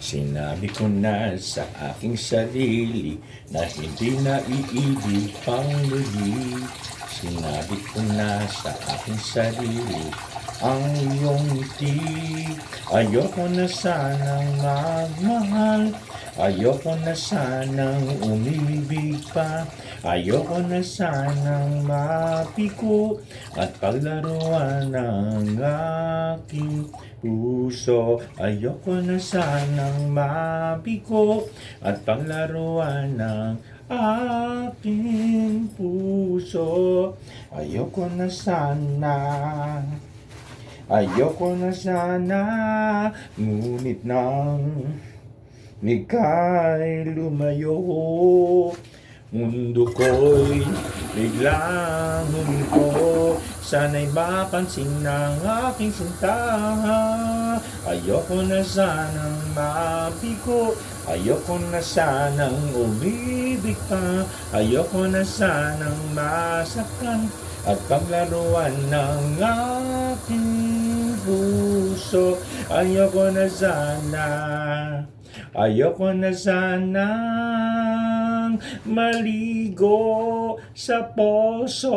Sinabi ko na sa aking sarili na hindi na iibig pang muli. Sinabi ko na sa aking sarili ang iyong ngiti. Ayoko na sanang magmahal, ayoko na sanang umibig pa. Ayoko na sanang mapiko at paglaruan ng aking puso. Ayoko na sanang mapiko at paglaruan ng aking puso. Ayoko na sana, ayoko na sana, ngunit nang ika'y lumayo, mundo ko'y biglang huminto. Sana'y mapansin ng aking sinta. Ayoko na sanang mapiko, ayoko na sanang umibig pa. Ayoko na sanang masaktan at paglaruan ng aking puso. Ayoko na sana, ayoko na sanang maligo sa poso.